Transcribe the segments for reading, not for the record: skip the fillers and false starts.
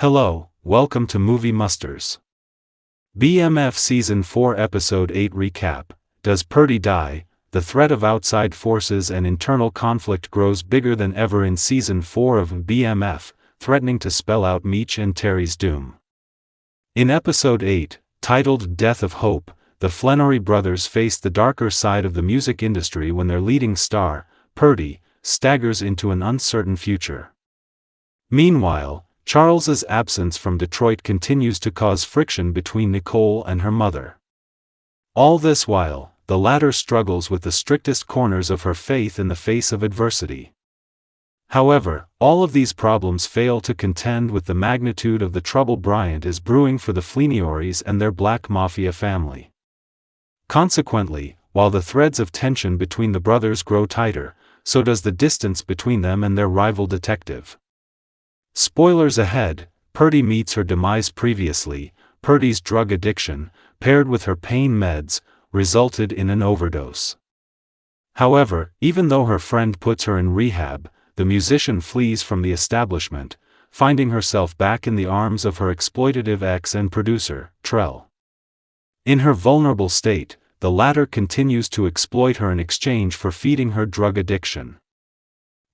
Hello, welcome to Movie Musters. BMF Season 4 Episode 8 Recap. Does Purdy die? The threat of outside forces and internal conflict grows bigger than ever in Season 4 of BMF, threatening to spell out Meech and Terry's doom. In Episode 8, titled Death of Hope, the Flannery brothers face the darker side of the music industry when their leading star, Purdy, staggers into an uncertain future. Meanwhile, Charles's absence from Detroit continues to cause friction between Nicole and her mother. All this while, the latter struggles with the strictest corners of her faith in the face of adversity. However, all of these problems fail to contend with the magnitude of the trouble Bryant is brewing for the Flannerys and their Black Mafia family. Consequently, while the threads of tension between the brothers grow tighter, so does the distance between them and their rival detective. Spoilers ahead, Purdy meets her demise previously. Purdy's drug addiction, paired with her pain meds, resulted in an overdose. However, even though her friend puts her in rehab, the musician flees from the establishment, finding herself back in the arms of her exploitative ex and producer, Trell. In her vulnerable state, the latter continues to exploit her in exchange for feeding her drug addiction.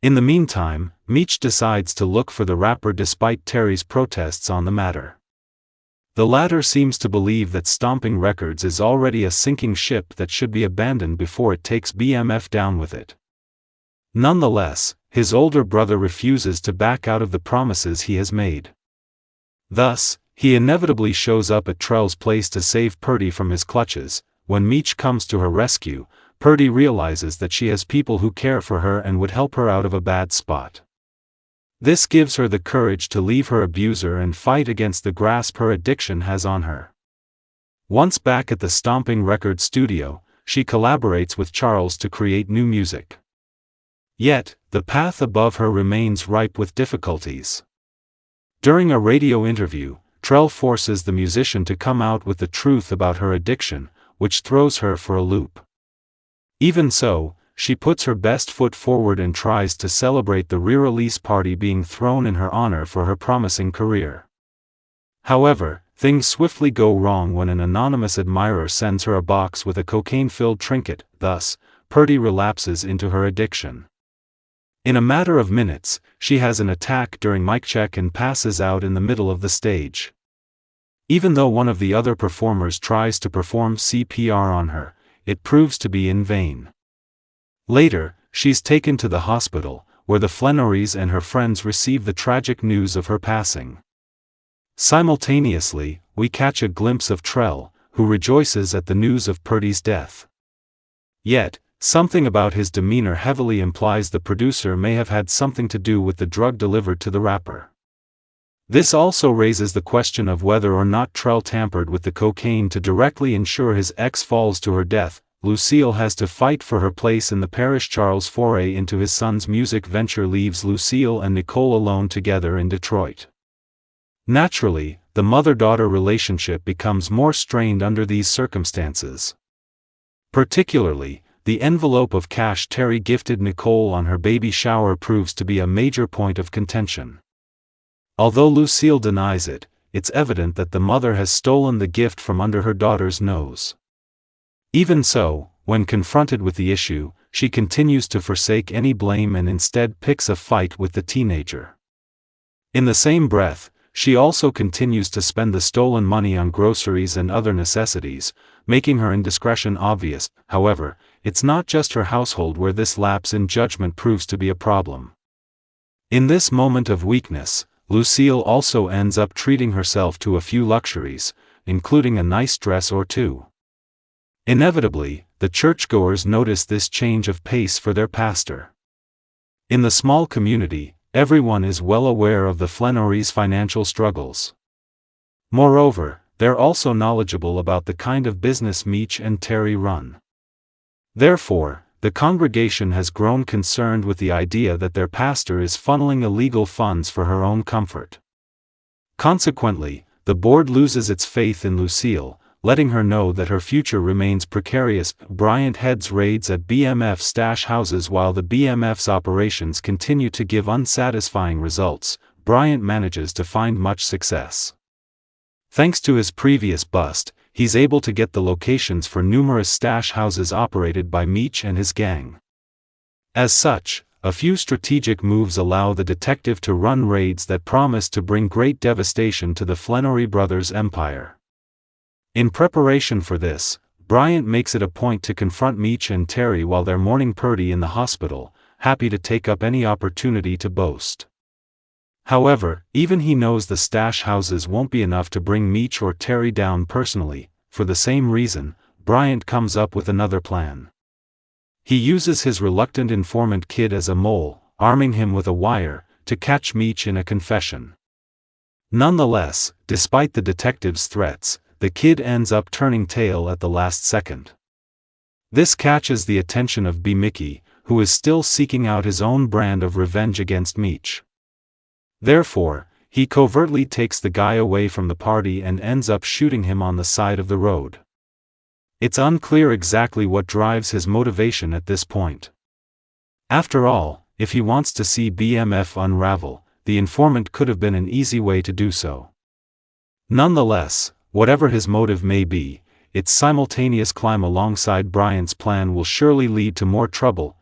In the meantime, Meech decides to look for the rapper despite Terry's protests on the matter. The latter seems to believe that Stomping Records is already a sinking ship that should be abandoned before it takes BMF down with it. Nonetheless, his older brother refuses to back out of the promises he has made. Thus, he inevitably shows up at Trell's place to save Purdy from his clutches. When Meech comes to her rescue, Purdy realizes that she has people who care for her and would help her out of a bad spot. This gives her the courage to leave her abuser and fight against the grasp her addiction has on her. Once back at the Stomping Records studio, she collaborates with Charles to create new music. Yet, the path above her remains ripe with difficulties. During a radio interview, Trell forces the musician to come out with the truth about her addiction, which throws her for a loop. Even so, she puts her best foot forward and tries to celebrate the re-release party being thrown in her honor for her promising career. However, things swiftly go wrong when an anonymous admirer sends her a box with a cocaine-filled trinket. Thus, Purdy relapses into her addiction. In a matter of minutes, she has an attack during mic check and passes out in the middle of the stage. Even though one of the other performers tries to perform CPR on her, it proves to be in vain. Later, she's taken to the hospital, where the Flannerys and her friends receive the tragic news of her passing. Simultaneously, we catch a glimpse of Trell, who rejoices at the news of Purdy's death. Yet, something about his demeanor heavily implies the producer may have had something to do with the drug delivered to the rapper. This also raises the question of whether or not Trell tampered with the cocaine to directly ensure his ex falls to her death. Lucille has to fight for her place in the parish. Charles' foray into his son's music venture leaves Lucille and Nicole alone together in Detroit. Naturally, the mother-daughter relationship becomes more strained under these circumstances. Particularly, the envelope of cash Terry gifted Nicole on her baby shower proves to be a major point of contention. Although Lucille denies it, it's evident that the mother has stolen the gift from under her daughter's nose. Even so, when confronted with the issue, she continues to forsake any blame and instead picks a fight with the teenager. In the same breath, she also continues to spend the stolen money on groceries and other necessities, making her indiscretion obvious. However, it's not just her household where this lapse in judgment proves to be a problem. In this moment of weakness, Lucille also ends up treating herself to a few luxuries, including a nice dress or two. Inevitably, the churchgoers notice this change of pace for their pastor. In the small community, everyone is well aware of the Flannerys' financial struggles. Moreover, they're also knowledgeable about the kind of business Meech and Terry run. Therefore, the congregation has grown concerned with the idea that their pastor is funneling illegal funds for her own comfort. Consequently, the board loses its faith in Lucille, letting her know that her future remains precarious. Bryant heads raids at BMF stash houses while the BMF's operations continue to give unsatisfying results. Bryant manages to find much success. Thanks to his previous bust, he's able to get the locations for numerous stash houses operated by Meech and his gang. As such, a few strategic moves allow the detective to run raids that promise to bring great devastation to the Flannery brothers' empire. In preparation for this, Bryant makes it a point to confront Meech and Terry while they're mourning Purdy in the hospital, happy to take up any opportunity to boast. However, even he knows the stash houses won't be enough to bring Meech or Terry down personally. For the same reason, Bryant comes up with another plan. He uses his reluctant informant Kid as a mole, arming him with a wire, to catch Meech in a confession. Nonetheless, despite the detective's threats, the Kid ends up turning tail at the last second. This catches the attention of B-Mickie, who is still seeking out his own brand of revenge against Meech. Therefore, he covertly takes the guy away from the party and ends up shooting him on the side of the road. It's unclear exactly what drives his motivation at this point. After all, if he wants to see BMF unravel, the informant could have been an easy way to do so. Nonetheless, whatever his motive may be, its simultaneous climb alongside Bryant's plan will surely lead to more trouble,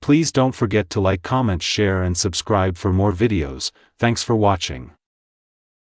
Please don't forget to like, comment, share and subscribe for more videos. Thanks for watching.